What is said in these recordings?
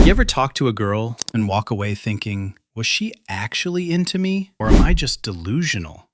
You ever talk to a girl and walk away thinking, was she actually into me? Or am I just delusional?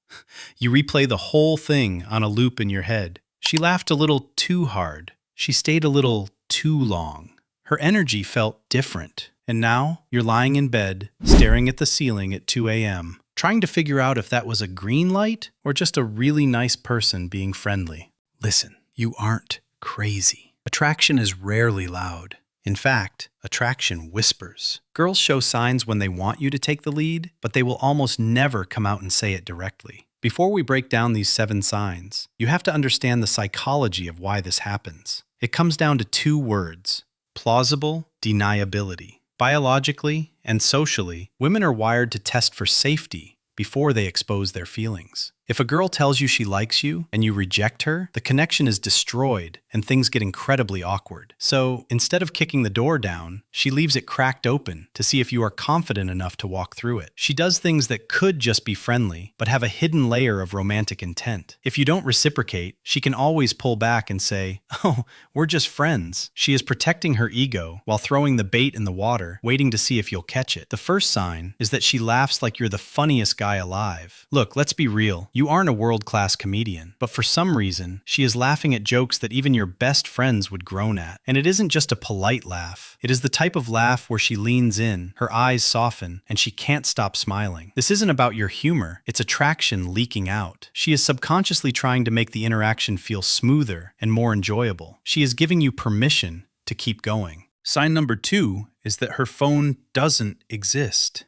You replay the whole thing on a loop in your head. She laughed a little too hard. She stayed a little too long. Her energy felt different. And now you're lying in bed, staring at the ceiling at 2 a.m., trying to figure out if that was a green light or just a really nice person being friendly. Listen, you aren't crazy. Attraction is rarely loud. In fact, attraction whispers. Girls show signs when they want you to take the lead, but they will almost never come out and say it directly. Before we break down these 7 signs, you have to understand the psychology of why this happens. It comes down to 2 words: plausible, deniability. Biologically and socially, women are wired to test for safety before they expose their feelings. If a girl tells you she likes you and you reject her, the connection is destroyed and things get incredibly awkward. So instead of kicking the door down, she leaves it cracked open to see if you are confident enough to walk through it. She does things that could just be friendly, but have a hidden layer of romantic intent. If you don't reciprocate, she can always pull back and say, "Oh, we're just friends." She is protecting her ego while throwing the bait in the water, waiting to see if you'll catch it. The first sign is that she laughs like you're the funniest guy alive. Look, let's be real. You aren't a world-class comedian, but for some reason, she is laughing at jokes that even your best friends would groan at. And it isn't just a polite laugh. It is the type of laugh where she leans in, her eyes soften, and she can't stop smiling. This isn't about your humor, it's attraction leaking out. She is subconsciously trying to make the interaction feel smoother and more enjoyable. She is giving you permission to keep going. Sign number 2 is that her phone doesn't exist.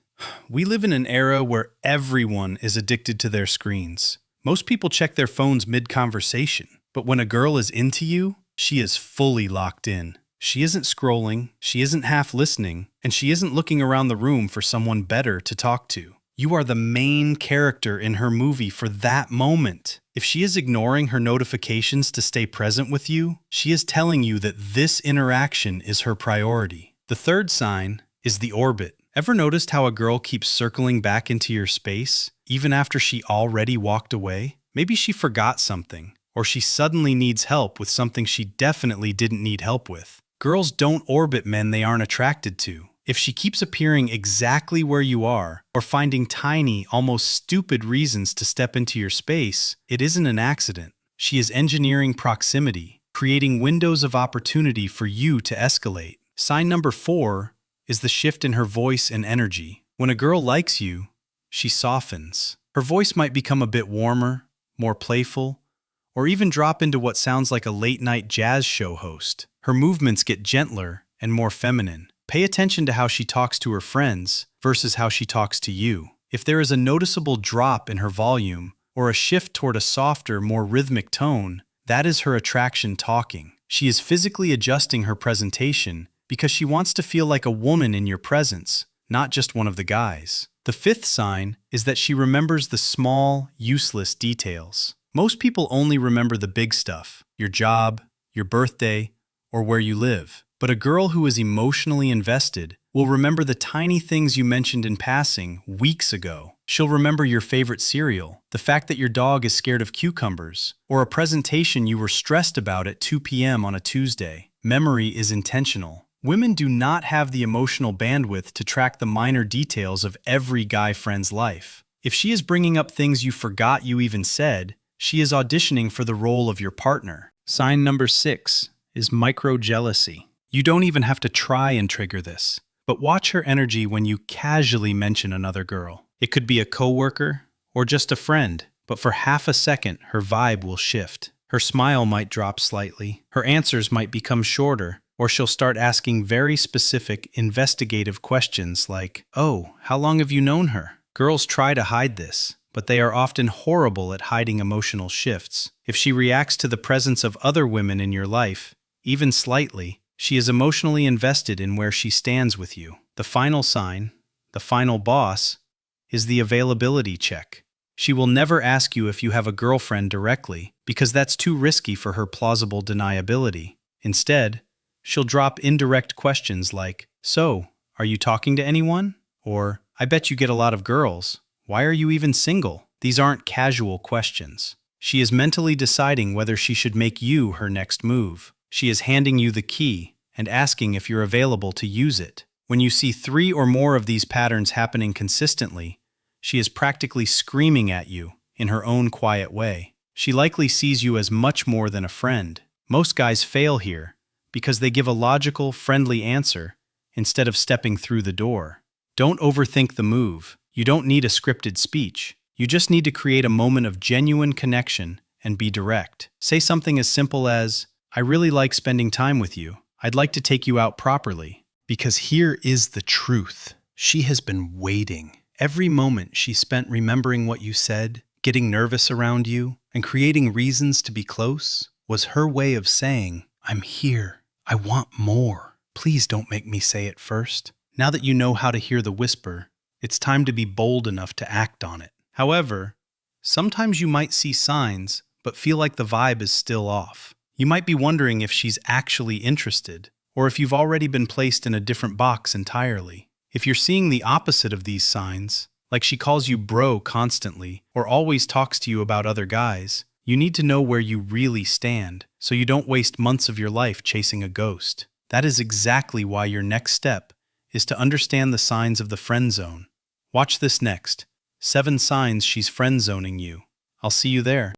We live in an era where everyone is addicted to their screens. Most people check their phones mid-conversation, but when a girl is into you, she is fully locked in. She isn't scrolling, she isn't half listening, and she isn't looking around the room for someone better to talk to. You are the main character in her movie for that moment. If she is ignoring her notifications to stay present with you, she is telling you that this interaction is her priority. The third sign is the orbit. Ever noticed how a girl keeps circling back into your space, even after she already walked away? Maybe she forgot something, or she suddenly needs help with something she definitely didn't need help with. Girls don't orbit men they aren't attracted to. If she keeps appearing exactly where you are, or finding tiny, almost stupid reasons to step into your space, it isn't an accident. She is engineering proximity, creating windows of opportunity for you to escalate. Sign number 4 is the shift in her voice and energy. When a girl likes you, she softens. Her voice might become a bit warmer, more playful, or even drop into what sounds like a late-night jazz show host. Her movements get gentler and more feminine. Pay attention to how she talks to her friends versus how she talks to you. If there is a noticeable drop in her volume or a shift toward a softer, more rhythmic tone, that is her attraction talking. She is physically adjusting her presentation because she wants to feel like a woman in your presence, not just one of the guys. The 5th sign is that she remembers the small, useless details. Most people only remember the big stuff, your job, your birthday, or where you live. But a girl who is emotionally invested will remember the tiny things you mentioned in passing weeks ago. She'll remember your favorite cereal, the fact that your dog is scared of cucumbers, or a presentation you were stressed about at 2 p.m. on a Tuesday. Memory is intentional. Women do not have the emotional bandwidth to track the minor details of every guy friend's life. If she is bringing up things you forgot you even said, she is auditioning for the role of your partner. Sign number 6 is micro-jealousy. You don't even have to try and trigger this, but watch her energy when you casually mention another girl. It could be a coworker or just a friend, but for half a second, her vibe will shift. Her smile might drop slightly, her answers might become shorter, or she'll start asking very specific, investigative questions like, "Oh, how long have you known her?" Girls try to hide this, but they are often horrible at hiding emotional shifts. If she reacts to the presence of other women in your life, even slightly, she is emotionally invested in where she stands with you. The final sign, the final boss, is the availability check. She will never ask you if you have a girlfriend directly, because that's too risky for her plausible deniability. Instead, she'll drop indirect questions like, "So, are you talking to anyone?" Or, "I bet you get a lot of girls. Why are you even single?" These aren't casual questions. She is mentally deciding whether she should make you her next move. She is handing you the key and asking if you're available to use it. When you see 3 or more of these patterns happening consistently, she is practically screaming at you in her own quiet way. She likely sees you as much more than a friend. Most guys fail here because they give a logical, friendly answer instead of stepping through the door. Don't overthink the move. You don't need a scripted speech. You just need to create a moment of genuine connection and be direct. Say something as simple as, "I really like spending time with you. I'd like to take you out properly." Because here is the truth. She has been waiting. Every moment she spent remembering what you said, getting nervous around you, and creating reasons to be close was her way of saying, "I'm here. I want more. Please don't make me say it first." Now that you know how to hear the whisper, it's time to be bold enough to act on it. However, sometimes you might see signs, but feel like the vibe is still off. You might be wondering if she's actually interested, or if you've already been placed in a different box entirely. If you're seeing the opposite of these signs, like she calls you bro constantly, or always talks to you about other guys, you need to know where you really stand, so you don't waste months of your life chasing a ghost. That is exactly why your next step is to understand the signs of the friend zone. Watch this next. 7 signs she's friend zoning you. I'll see you there.